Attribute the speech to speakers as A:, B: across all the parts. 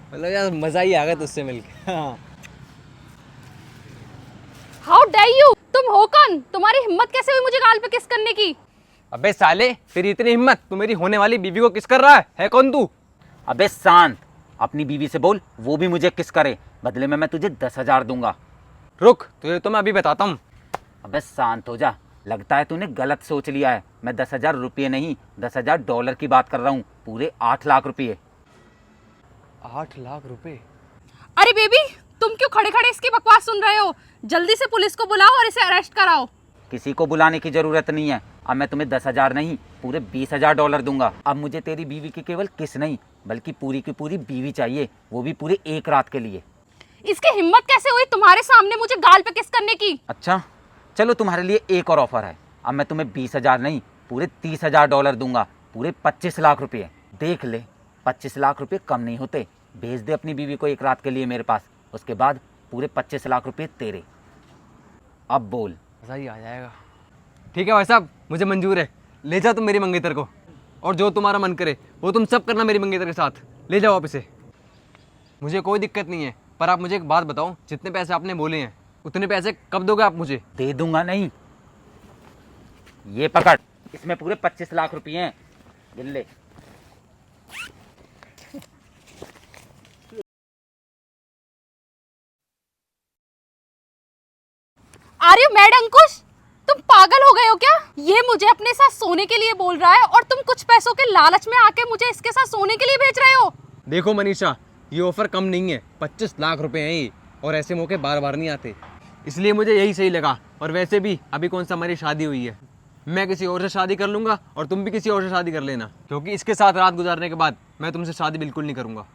A: मतलब यार मजा ही आ गया तुझसे मिलके। हाँ।
B: हाउ डेयर यू, तुम हो कौन? तुम्हारी हिम्मत कैसे हुई मुझे गाल पे किस करने की?
A: अबे साले, तेरी इतनी हिम्मत, तू मेरी होने वाली बीवी को किस कर रहा है कौन तू?
C: अबे शांत, अपनी बीवी से बोल वो भी मुझे किस करे, बदले में मैं तुझे 10,000 दूंगा।
A: रुक, तुझे तो मैं अभी बताता हूँ।
C: अबे शांत हो जा, लगता है तूने गलत सोच लिया है। मैं 10,000 रुपये नहीं, 10,000 डॉलर की बात कर रहा हूँ, पूरे 8 लाख रुपये।
A: 8 लाख रुपए?
B: अरे बेबी, तुम क्यों खड़े खड़े इसकी बकवास सुन रहे हो? जल्दी से पुलिस को बुलाओ और इसे अरेस्ट कराओ।
C: किसी को बुलाने की जरूरत नहीं है। अब मैं तुम्हें 10,000 नहीं, पूरे 20,000 डॉलर दूंगा। अब मुझे तेरी बीवी की केवल किस नहीं, बल्कि पूरी की पूरी बीवी चाहिए, वो भी पूरे एक रात के लिए।
B: इसकी हिम्मत कैसे हुई तुम्हारे सामने मुझे गाल पे किस करने की?
C: अच्छा चलो, तुम्हारे लिए एक और ऑफर है। अब मैं तुम्हें 20,000 नहीं, पूरे 30,000 डॉलर दूंगा, पूरे 25 लाख रुपये। देख ले, 25 लाख रुपये कम नहीं होते। भेज दे अपनी बीवी को एक रात के लिए मेरे पास, उसके बाद पूरे 25 लाख रुपये तेरे। अब बोल।
A: मजा ही आ जाएगा। ठीक है भाई साहब, मुझे मंजूर है। ले जाओ तुम मेरी मंगेतर को, और जो तुम्हारा मन करे वो तुम सब करना मेरी मंगेतर के साथ। ले जाओ आप इसे, मुझे कोई दिक्कत नहीं है। पर आप मुझे एक बात बताओ, जितने पैसे आपने बोले हैं उतने पैसे कब दोगे आप मुझे?
C: दे दूंगा नहीं, ये पकड़, इसमें पूरे 25 लाख रुपये हैं, गिन ले।
B: आर यू मैड अंकुश? तुम पागल हो गए हो क्या? ये मुझे अपने साथ सोने के लिए बोल रहा है और तुम कुछ पैसों के लालच में आके मुझे इसके साथ सोने के लिए भेज रहे हो?
A: देखो मनीषा, ये ऑफर कम नहीं है, 25 लाख रुपए हैं ये, और ऐसे मौके बार बार नहीं आते, इसलिए मुझे यही सही लगा। और वैसे भी अभी कौन सा हमारी शादी हुई है, मैं किसी और से शादी कर लूंगा और तुम भी किसी और से शादी कर लेना, क्योंकि इसके साथ रात गुजारने के बाद मैं तुमसे शादी बिल्कुल नहीं करूंगा।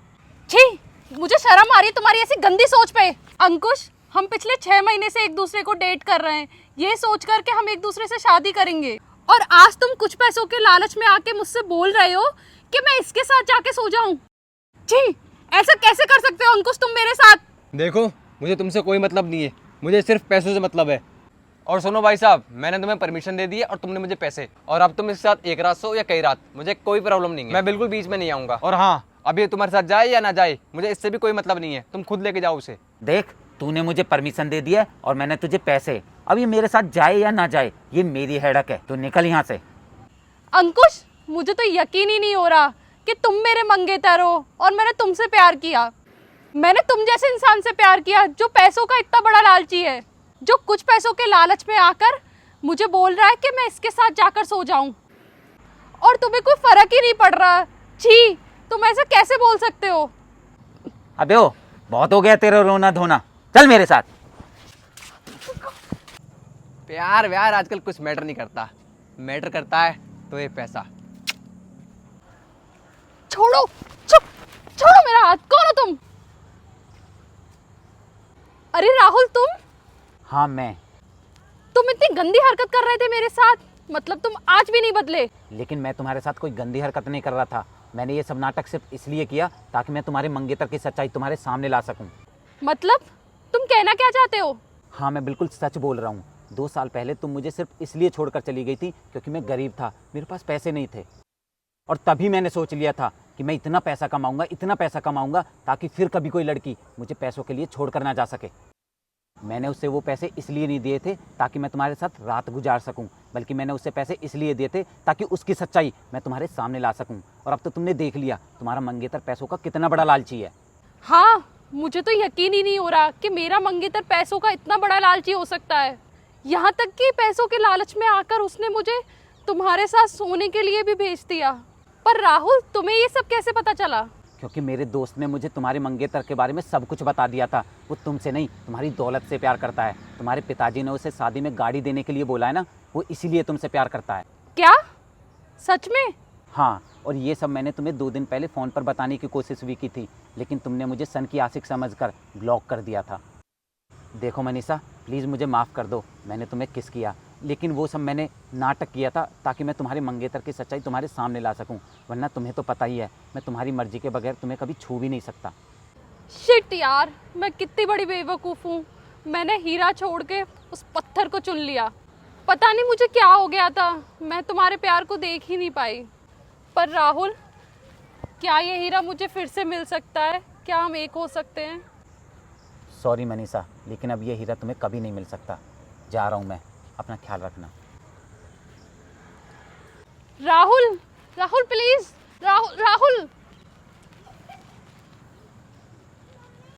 B: छी, मुझे शर्म आ रही है तुम्हारी ऐसी गंदी सोच पे। अंकुश, हम पिछले 6 महीने से एक दूसरे को डेट कर रहे हैं, ये सोच कर के हम एक दूसरे से शादी करेंगे, और आज तुम कुछ पैसों के लालच में आके मुझसे बोल रहे हो कि मैं इसके साथ जाके सो जाऊं। छी, ऐसा कैसे कर सकते हो अंकुश तुम मेरे साथ?
A: देखो, मुझे तुमसे कोई मतलब नहीं है, मुझे सिर्फ पैसों से मतलब है। और सुनो भाई साहब, मैंने तुम्हें परमिशन दे दी है और तुमने मुझे पैसे, और अब तुम इसके साथ एक रात सो या कई रात, मुझे कोई प्रॉब्लम नहीं है, मैं बिल्कुल बीच में नहीं आऊंगा। और हाँ, अब ये तुम्हारे साथ जाए या ना जाए, मुझे इससे भी कोई मतलब नहीं है, तुम खुद लेके जाओ उसे।
C: देख, तूने मुझे परमिशन दे दिया और मैंने तुझे पैसे, अब ये मेरे साथ जाए या ना जाए ये मेरी हेडक है, तो निकल यहाँ से।
B: अंकुश, मुझे तो यकीन ही नहीं हो रहा कि तुम मेरे मंगेतर हो और मैंने तुमसे प्यार किया। मैंने तुम जैसे इंसान से प्यार किया जो पैसों का इतना बड़ा लालची है, जो कुछ पैसों के लालच में आकर मुझे बोल रहा है कि मैं इसके साथ जाकर सो जाऊं, और तुम्हें कोई फर्क ही नहीं पड़ रहा। छी, तुम ऐसा कैसे बोल सकते हो?
C: अबे ओ, बहुत हो गया तेरा रोना धोना, चल मेरे साथ।
A: प्यार व्यार आजकल कुछ मैटर नहीं करता, मैटर करता है तो ये पैसा।
B: छोड़ो, चुप, छोड़ो मेरा हाथ। कौन हो तुम? अरे राहुल, तुम?
C: हाँ मैं।
B: तुम इतनी गंदी हरकत कर रहे थे मेरे साथ, मतलब तुम आज भी नहीं बदले।
C: लेकिन मैं तुम्हारे साथ कोई गंदी हरकत नहीं कर रहा था, मैंने ये सब नाटक सिर्फ इसलिए किया ताकि मैं तुम्हारे मंगेतर की सच्चाई तुम्हारे सामने ला सकूं।
B: मतलब तुम कहना क्या चाहते हो?
C: हाँ, मैं बिल्कुल सच बोल रहा हूँ। 2 साल पहले तुम मुझे सिर्फ इसलिए छोड़कर चली गई थी क्योंकि मैं गरीब था, मेरे पास पैसे नहीं थे, और तभी मैंने सोच लिया था कि मैं इतना पैसा कमाऊंगा, इतना पैसा कमाऊंगा ताकि फिर कभी कोई लड़की मुझे पैसों के लिए छोड़कर ना जा सके। मैंने उससे वो पैसे इसलिए नहीं दिए थे ताकि मैं तुम्हारे साथ रात गुजार सकूं, बल्कि मैंने उससे पैसे इसलिए दिए थे ताकि उसकी सच्चाई मैं तुम्हारे सामने ला सकूं। और अब तो तुमने देख लिया तुम्हारा मंगेतर पैसों का कितना बड़ा लालची है।
B: हाँ, मुझे तो यकीन ही नहीं हो रहा कि मेरा मंगेतर पैसों का इतना बड़ा लालची हो सकता है। यहाँ तक कि पैसों के लालच में आकर उसने मुझे तुम्हारे साथ सोने के लिए भी भेज दिया। पर राहुल, तुम्हें ये सब कैसे पता चला?
C: क्योंकि मेरे दोस्त ने मुझे तुम्हारे मंगेतर के बारे में सब कुछ बता दिया था। वो तुमसे नहीं, तुम्हारी दौलत से प्यार करता है। तुम्हारे पिताजी ने उसे शादी में गाड़ी देने के लिए बोला है ना, वो इसीलिए तुमसे प्यार करता है।
B: क्या? सच में?
C: हाँ, और ये सब मैंने तुम्हें 2 दिन पहले फ़ोन पर बताने की कोशिश भी की थी, लेकिन तुमने मुझे सन की आशिक समझकर ब्लॉक कर दिया था। देखो मनीषा, प्लीज़ मुझे माफ़ कर दो, मैंने तुम्हें किस किया, लेकिन वो सब मैंने नाटक किया था ताकि मैं तुम्हारे मंगेतर की सच्चाई तुम्हारे सामने ला सकूं, वरना तुम्हें तो पता ही है मैं तुम्हारी मर्जी के बगैर तुम्हें कभी छू भी नहीं सकता।
B: शिट यार, मैं कितनी बड़ी बेवकूफ़ हूँ। मैंने हीरा छोड़ के उस पत्थर को चुन लिया। पता नहीं मुझे क्या हो गया था, मैं तुम्हारे प्यार को देख ही नहीं पाई। पर राहुल, क्या ये हीरा मुझे फिर से मिल सकता है? क्या हम एक हो सकते हैं?
C: सॉरी मनीषा, लेकिन अब ये हीरा तुम्हें कभी नहीं मिल सकता। जा रहा हूँ मैं, अपना ख्याल रखना।
B: राहुल, राहुल प्लीज।